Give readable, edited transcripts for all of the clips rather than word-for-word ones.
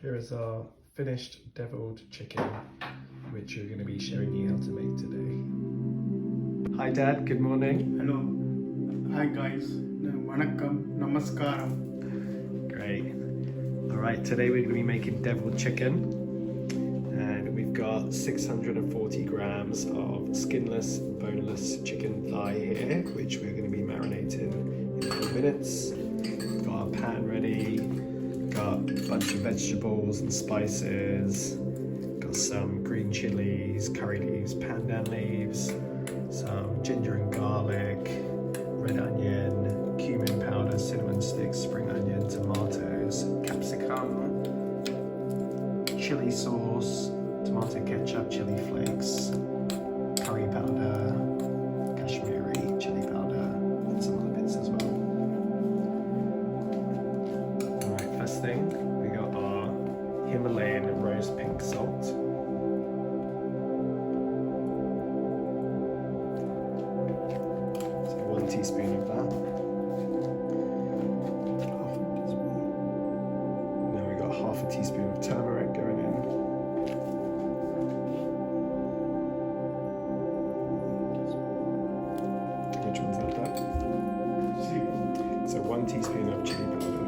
Here is our finished deviled chicken, which we're going to be showing you how to make today. Hi Dad, good morning. Hello. Hi guys. Vanakkam. Namaskaram. Great. Alright, today we're going to be making deviled chicken. And we've got 640 grams of skinless, boneless chicken thigh here, which we're going to be marinating in a few minutes. We've got our pan ready. Got a bunch of vegetables and spices, got some green chilies, curry leaves, pandan leaves, some ginger and garlic, red onion, cumin powder, cinnamon sticks, spring onion, tomatoes, capsicum, chili sauce, tomato ketchup, chili flakes, curry powder, Kashmiri chili powder, and some other bits as well. First thing, we got our Himalayan rose pink salt. So 1 teaspoon of that. Now we got half a teaspoon of turmeric going in. Which one's that, Dad? So 1 teaspoon of chili powder.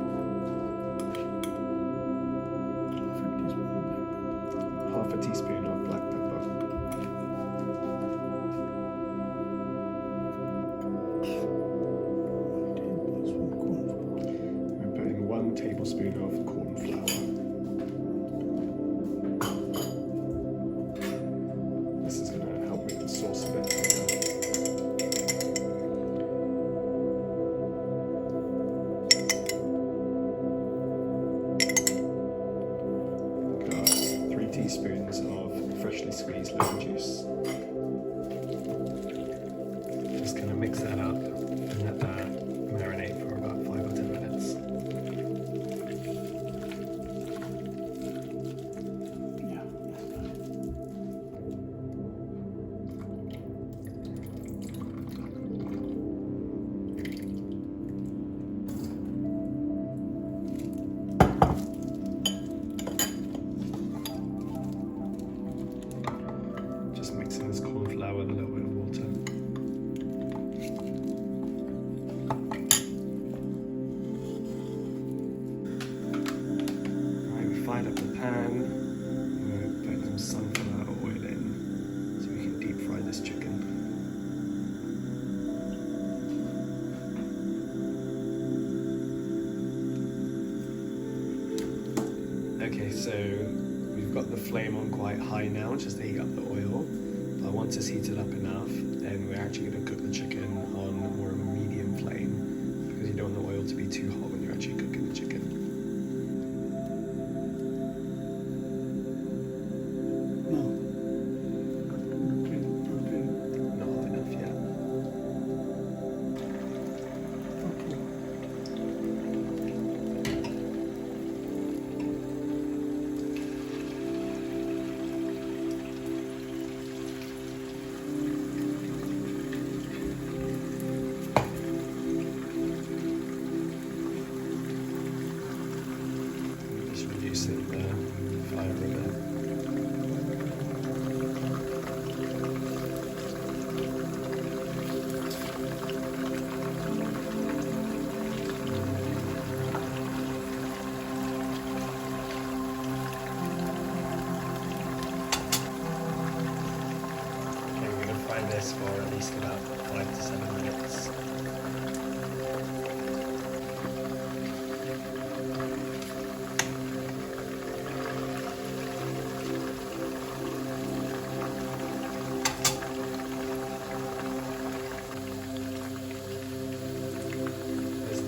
Half a teaspoon of black pepper. We're putting 1 tablespoon of corn flour. This is going to help make the sauce a bit thicker. Teaspoons of freshly squeezed lemon juice. Just going to mix that up and let that marinate for about 5 or 10 minutes. Mixing this corn flour with a little bit of water. Alright, we fired up the pan. We're putting some sunflower oil in so we can deep fry this chicken. Okay, so we've got the flame on quite high now, just to heat up the oil. But once it's heated up enough, then we're actually going to cook the chicken on more of a medium flame, because you don't want the oil to be too hot when you're actually cooking the chicken. Not hot enough yet. Reducing the fire a bit. Okay, we're going to fry this for at least about 5 to 7 minutes.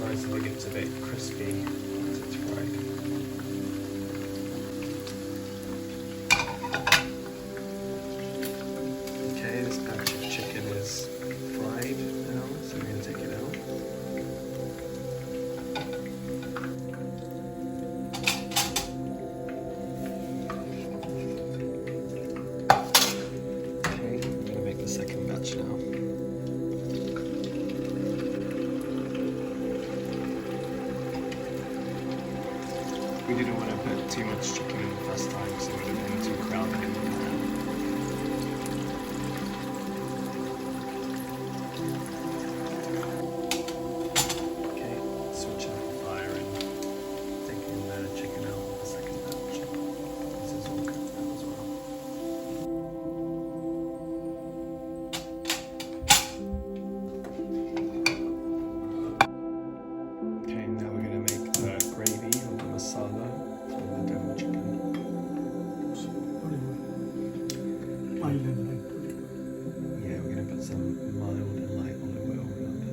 Until it gets a bit crispy once it's fried. Okay, this batch of chicken is fried now, so we're going to take it out. Okay, we're going to make the second batch now. too much chicken in the first time, so it would have been too crowded in the pan. Okay, switch off the fire and taking the chicken out of the second batch. This is all cooked now as well. Okay, now we're going to make the gravy or the masala for the devil chicken. Oil and light. Yeah, we're going to put some mild and light olive oil around it.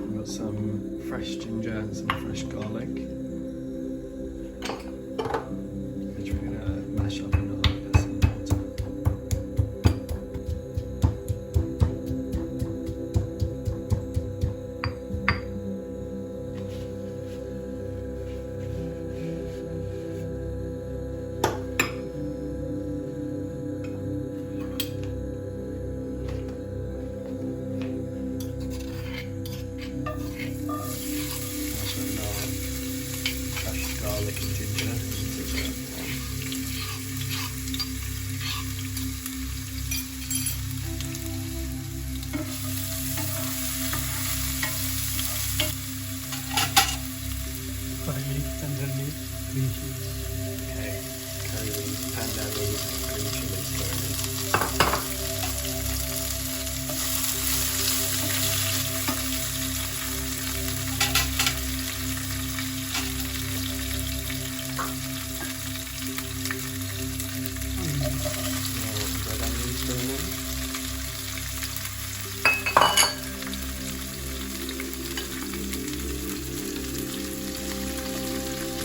We've got some fresh ginger and some fresh garlic, which we're going to mash up in a little bit some water. Fresh garlic and ginger into the pan. Curry leaf, tandoor leaf, green chilies. Okay, curry leaves, pandan leaves, green chilies going in. Red onions going in.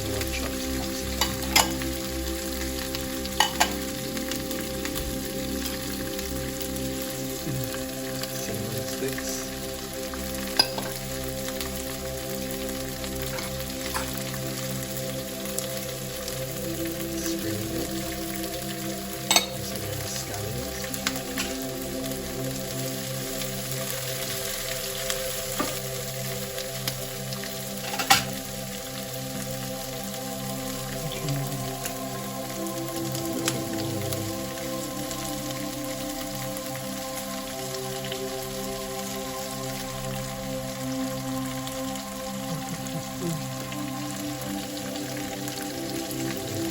More chopped capsicum. Cinnamon sticks. Spring onion. Also known as scallions.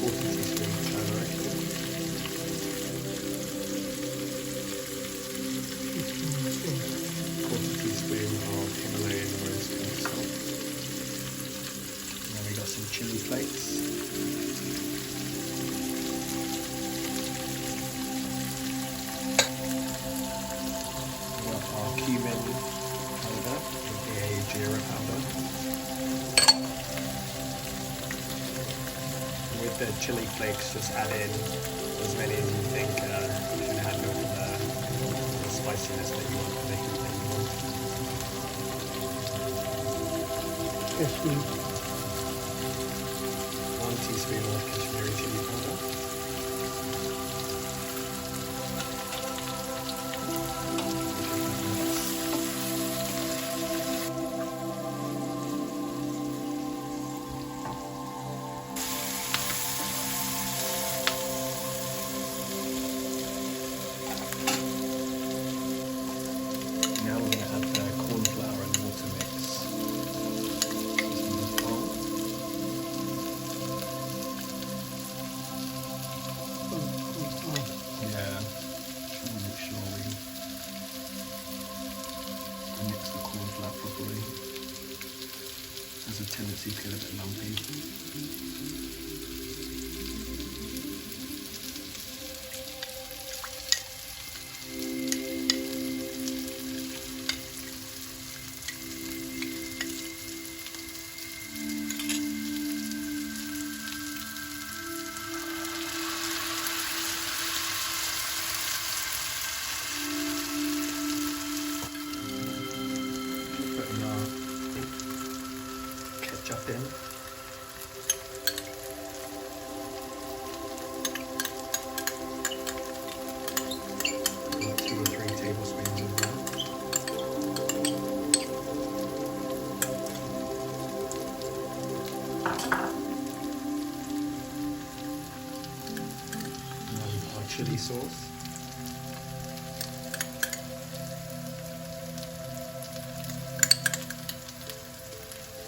Quarter teaspoon turmeric. Quarter teaspoon of Himalayan rose pink salt. And then we got some chili flakes. We got our cumin powder, aka jeera powder. With the chili flakes, just add in as many as you think can handle the spiciness that you want, the heat that you want. Kashmiri. 1 teaspoon of Kashmiri chili powder. Now we're going to add the corn flour and water mix. Just in this bowl. Yeah, try and make sure we mix the corn flour properly. There's a tendency to get a bit lumpy. Putting our ketchup in. About 2 or 3 tablespoons of that. chili sauce.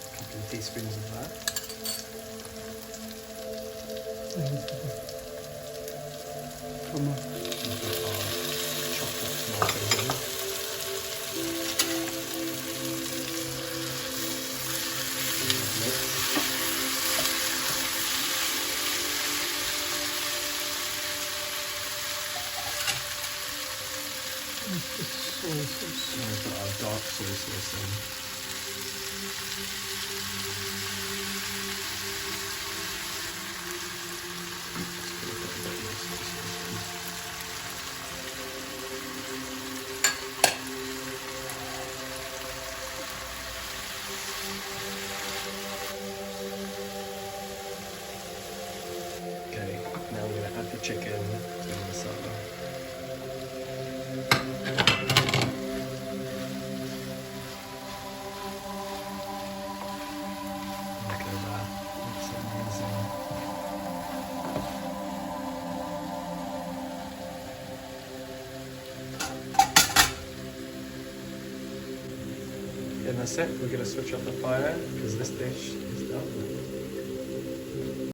A couple of teaspoons of that. Tomato. We've got our chocolate tomatoes in. Mix. The sauces. Now we've got our dark soy sauce in. Just put a bit more soy sauce in. Okay, now we're going to add the chicken to the masala. Look at that, that's amazing. And that's it, we're going to switch off the fire because this dish is done.